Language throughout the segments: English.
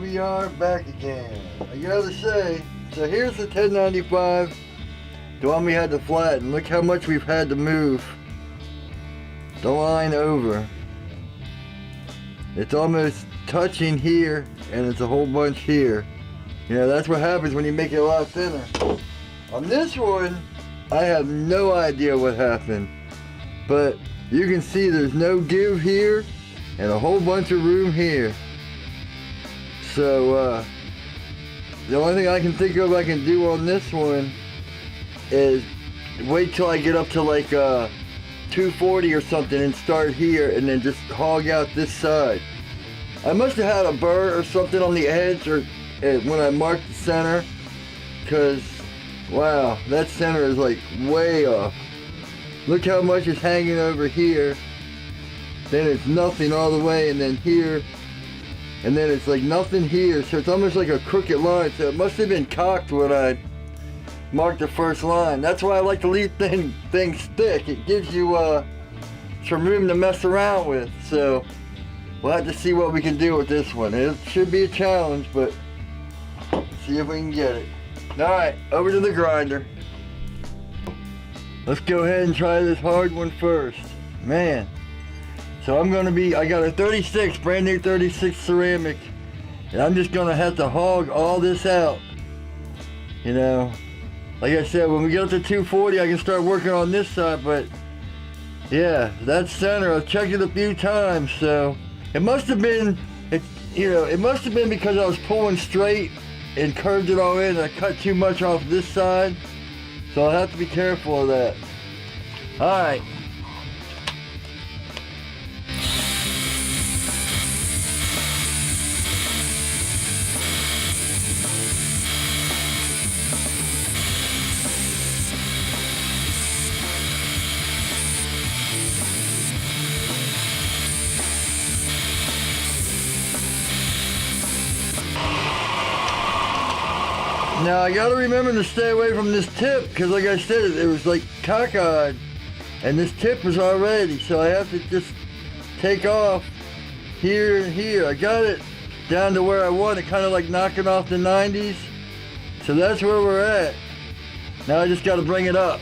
we are back again. I gotta say, so here's the 1095, the one we had to flatten. Look how much we've had to move the line over. It's almost touching here, and it's a whole bunch here. You know, that's what happens when you make it a lot thinner. On this one, I have no idea what happened, but you can see there's no give here and a whole bunch of room here. So the only thing I can think of I can do on this one is wait till I get up to like 240 or something and start here, and then just hog out this side. I must have had a burr or something on the edge or when I marked the center, because wow, that center is like way off. Look how much is hanging over here, then it's nothing all the way, and then here, and then it's like nothing here, so it's almost like a crooked line. So it must have been cocked when I marked the first line. That's why I like to leave things thick. It gives you some room to mess around with. So we'll have to see what we can do with this one. It should be a challenge, but see if we can get it. Alright, over to the grinder. Let's go ahead and try this hard one first. Man. So I got a 36, brand new 36 ceramic, and I'm just gonna have to hog all this out. You know, like I said, when we get up to 240, I can start working on this side, but yeah, that center, I've checked it a few times, so it must have been, it must have been because I was pulling straight and curved it all in, and I cut too much off this side, so I'll have to be careful of that. Alright. Now I gotta remember to stay away from this tip, because like I said, it was like cockeyed, and this tip was already, so I have to just take off here and here. I got it down to where I want it, kind of like knocking off the 90s. So that's where we're at. Now I just gotta bring it up.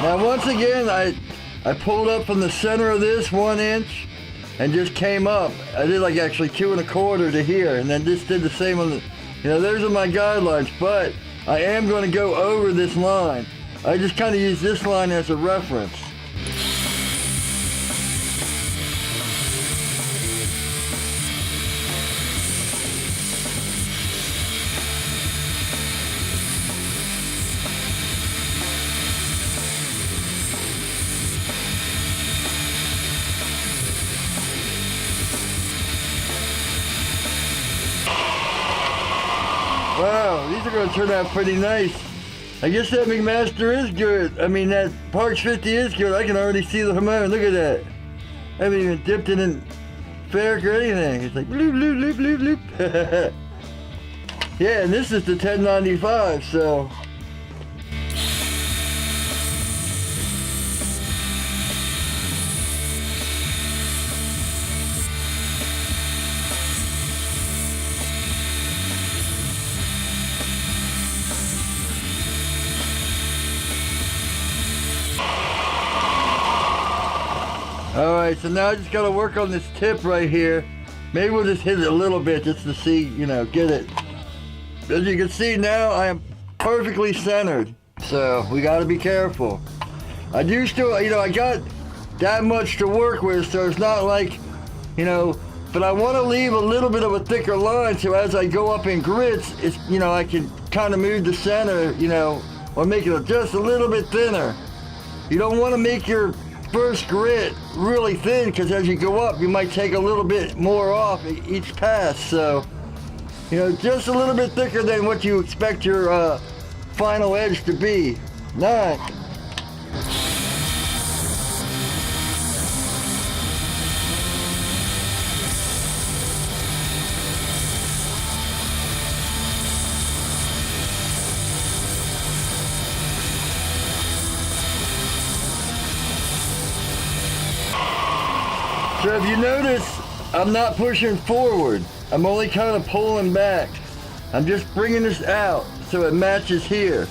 Now once again, I pulled up from the center of this 1 inch and just came up. I did like actually 2 1/4 to here, and then just did the same on the, those are my guidelines, but I am going to go over this line. I just kind of use this line as a reference. Wow, these are going to turn out pretty nice. I guess that McMaster is good. I mean, that Parks 50 is good. I can already see the hammer. Look at that. I haven't even dipped it in Ferric or anything. It's like bloop, bloop, bloop, bloop, bloop. Yeah, and this is the 1095, so. Alright, so now I just gotta work on this tip right here. Maybe we'll just hit it a little bit just to see, get it. As you can see now, I am perfectly centered. So, we gotta be careful. I do still, I got that much to work with, so it's not like, but I wanna leave a little bit of a thicker line, so as I go up in grits, it's, I can kind of move the center, or make it just a little bit thinner. You don't wanna make your first grit really thin, because as you go up you might take a little bit more off each pass, so just a little bit thicker than what you expect your final edge to be. Nice. So if you notice, I'm not pushing forward. I'm only kind of pulling back. I'm just bringing this out so it matches here.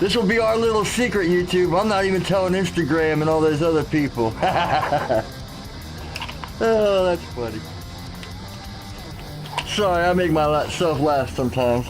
This will be our little secret, YouTube. I'm not even telling Instagram and all those other people. Oh, that's funny. Sorry, I make myself laugh sometimes.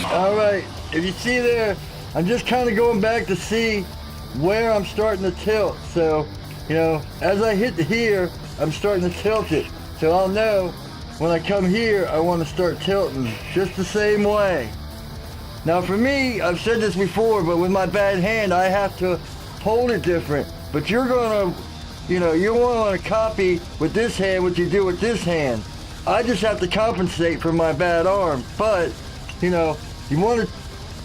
Alright, if you see there, I'm just kind of going back to see where I'm starting to tilt. So, you know, as I hit here, I'm starting to tilt it. So I'll know when I come here, I want to start tilting just the same way. Now for me, I've said this before, but with my bad hand, I have to hold it different. But you're going to, you know, you want to copy with this hand what you do with this hand. I just have to compensate for my bad arm. But, you know, you want to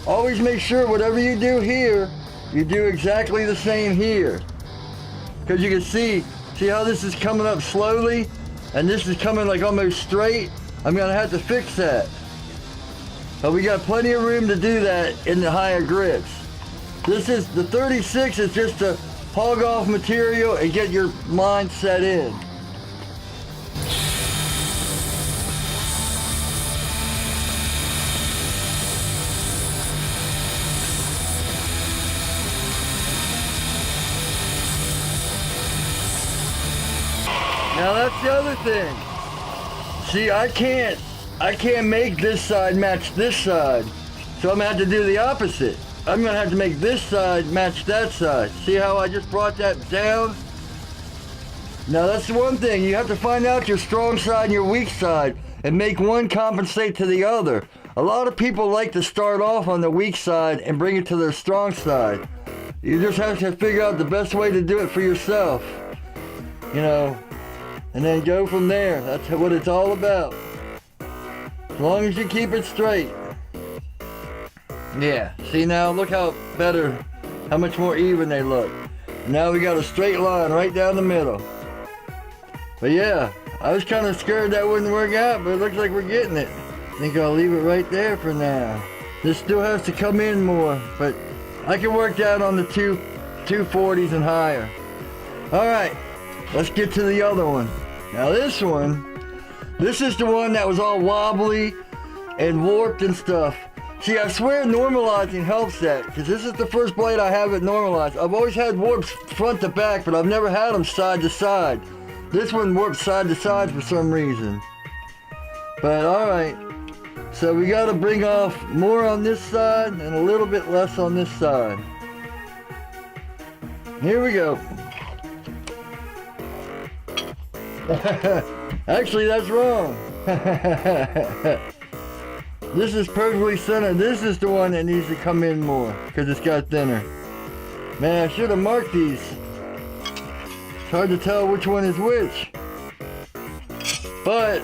always make sure whatever you do here, you do exactly the same here. Because you can see how this is coming up slowly, and this is coming like almost straight. I'm gonna have to fix that. But we got plenty of room to do that in the higher grips. This is, the 36 is just to hog off material and get your line set in. Now that's the other thing. See, I can't make this side match this side. So I'm gonna have to do the opposite. I'm gonna have to make this side match that side. See how I just brought that down? Now that's the one thing. You have to find out your strong side and your weak side and make one compensate to the other. A lot of people like to start off on the weak side and bring it to their strong side. You just have to figure out the best way to do it for yourself. You know, and then go from there. That's what it's all about. As long as you keep it straight. Yeah, see now, look how better, how much more even they look. Now we got a straight line right down the middle. But yeah, I was kind of scared that wouldn't work out, but it looks like we're getting it. I think I'll leave it right there for now. This still has to come in more, but I can work that on the 240s and higher. All right. Let's get to the other one. Now this is the one that was all wobbly and warped and stuff. See, I swear normalizing helps that, because this is the first blade I have it normalized. I've always had warps front to back, but I've never had them side to side. This one warps side to side for some reason. But alright, so we got to bring off more on this side and a little bit less on this side. Here we go. Actually, that's wrong. This is perfectly centered. This is the one that needs to come in more because it's got thinner. Man, I should have marked these. It's hard to tell which one is which. But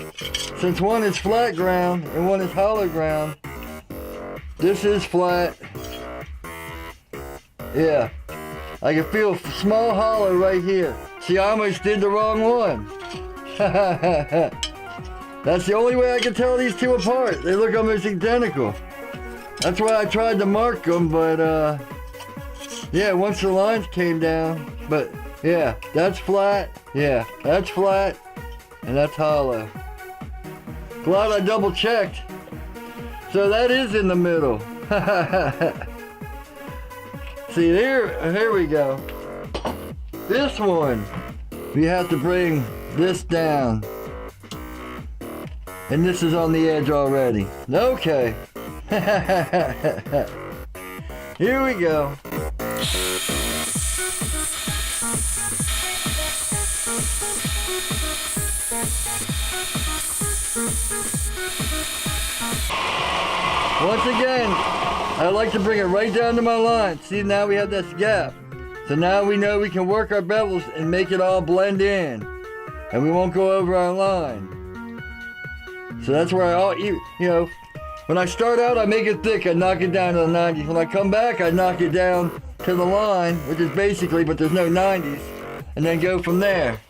since one is flat ground and one is hollow ground, this is flat. Yeah, I can feel a small hollow right here. See, I almost did the wrong one. That's the only way I can tell these two apart. They look almost identical. That's why I tried to mark them, but yeah, once the lines came down. But yeah, that's flat. Yeah, that's flat. And that's hollow. Glad I double checked. So that is in the middle. See, here we go. This one, we have to bring this down. And this is on the edge already. Okay. Here we go. Once again, I like to bring it right down to my line. See, now we have this gap. So now we know we can work our bevels and make it all blend in. And we won't go over our line. So that's where when I start out, I make it thick, I knock it down to the 90s. When I come back, I knock it down to the line, which is basically, but there's no 90s. and then go from there.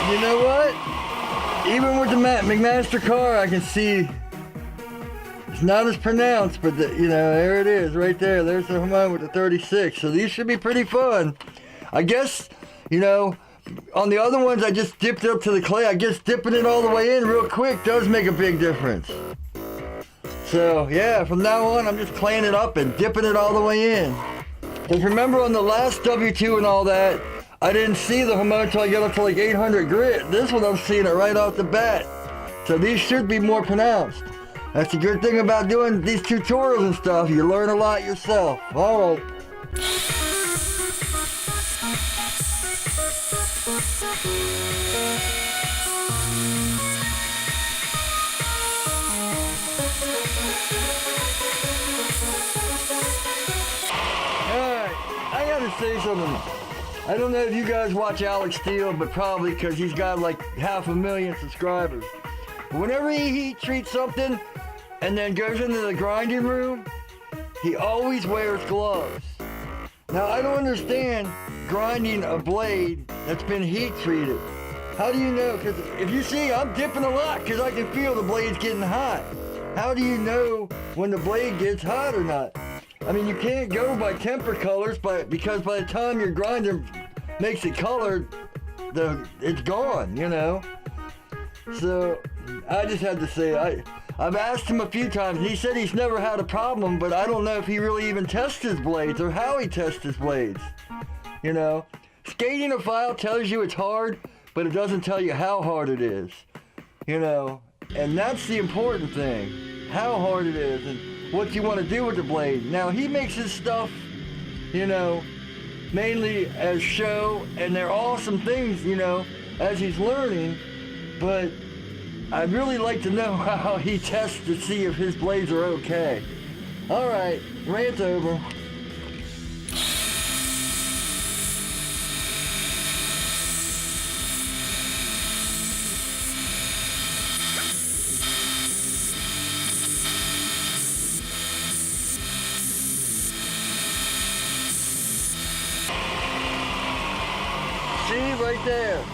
You know what? Even with the McMaster car, I can see it's not as pronounced, but there it is right there. There's the Hamon with the 36. So these should be pretty fun. I guess, on the other ones, I just dipped it up to the clay. I guess dipping it all the way in real quick does make a big difference. So yeah, from now on, I'm just claying it up and dipping it all the way in. Because remember on the last W2 and all that, I didn't see the Hamon until I got up to like 800 grit. This one I'm seeing it right off the bat. So these should be more pronounced. That's the good thing about doing these tutorials and stuff. You learn a lot yourself. All right. Alright, I gotta say something. I don't know if you guys watch Alex Steele, but probably because he's got like 500,000 subscribers. But whenever he heat treats something and then goes into the grinding room, he always wears gloves. Now I don't understand grinding a blade that's been heat treated. How do you know? Because if you see, I'm dipping a lot because I can feel the blade's getting hot. How do you know when the blade gets hot or not? I mean, you can't go by temper colors, because by the time your grinder makes it colored, it's gone, So I just had to say, I've asked him a few times. He said he's never had a problem, but I don't know if he really even tests his blades or how he tests his blades. Skating a file tells you it's hard, but it doesn't tell you how hard it is. And that's the important thing, how hard it is and what you want to do with the blade. Now, he makes his stuff, mainly as show, and they're awesome things, as he's learning, but I'd really like to know how he tests to see if his blades are okay. All right, rant over. See, right there.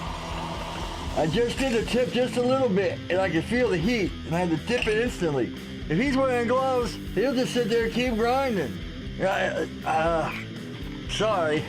I just did the tip just a little bit, and I could feel the heat, and I had to dip it instantly. If he's wearing gloves, he'll just sit there and keep grinding. Sorry.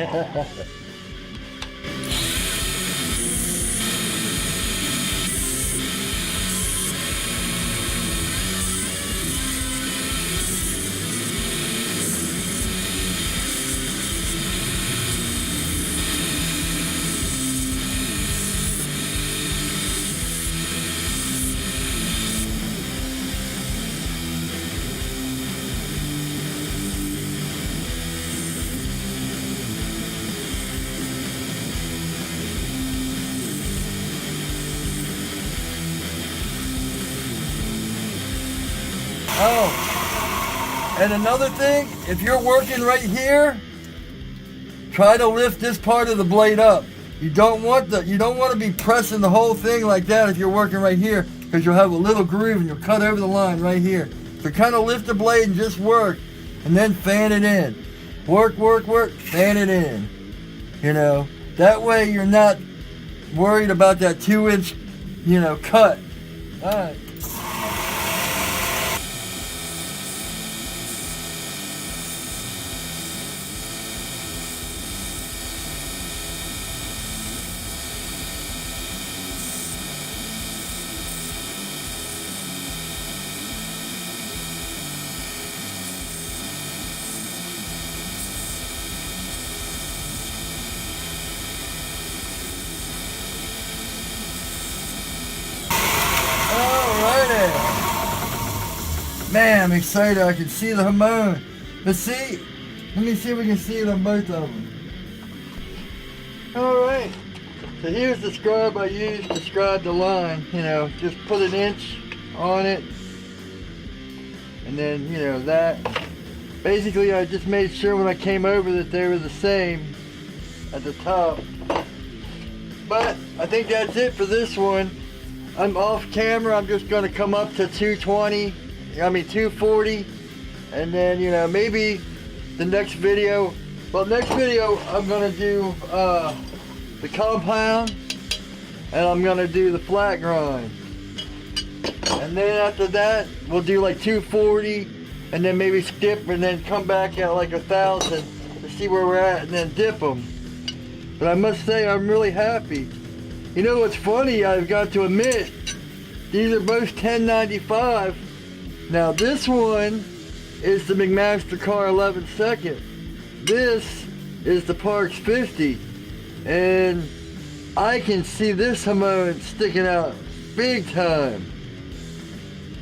Oh, and another thing, if you're working right here, try to lift this part of the blade up. You don't want to be pressing the whole thing like that if you're working right here, because you'll have a little groove and you'll cut over the line right here. So kind of lift the blade and just work, and then fan it in. Work, work, work, fan it in. That way you're not worried about that 2-inch, cut. All right. Man, I'm excited. I can see the Hamon. Let's see. Let me see if we can see it on both of them. Alright. So So here's the scribe I used to scribe the line. You know, just put an inch on it. And then, you know, that. Basically, I just made sure when I came over that they were the same at the top. But I think that's it for this one. I'm off camera. I'm just going to come up to 240. And then, you know, maybe the next video. Well, next video I'm going to do the compound. And I'm going to do the flat grind. And then after that, we'll do like 240. And then maybe skip and then come back at like 1,000 to see where we're at and then dip them. But I must say I'm really happy. You know what's funny, I've got to admit, these are both 1095. Now this one is the McMaster Car 11 second. This is the Parks 50. And I can see this Hamon sticking out big time.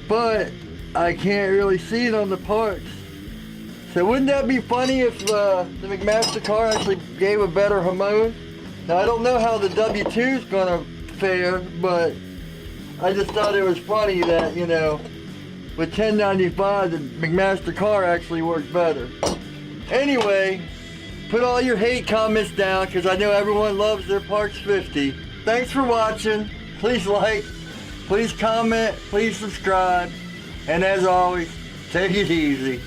But I can't really see it on the Parks. So wouldn't that be funny if the McMaster Car actually gave a better Hamon? Now I don't know how the W2 is gonna fare, but I just thought it was funny that, you know, with 1095 the McMaster Car actually worked better. Anyway, put all your hate comments down because I know everyone loves their Parks 50. Thanks for watching. Please like, please comment, please subscribe. And as always, take it easy.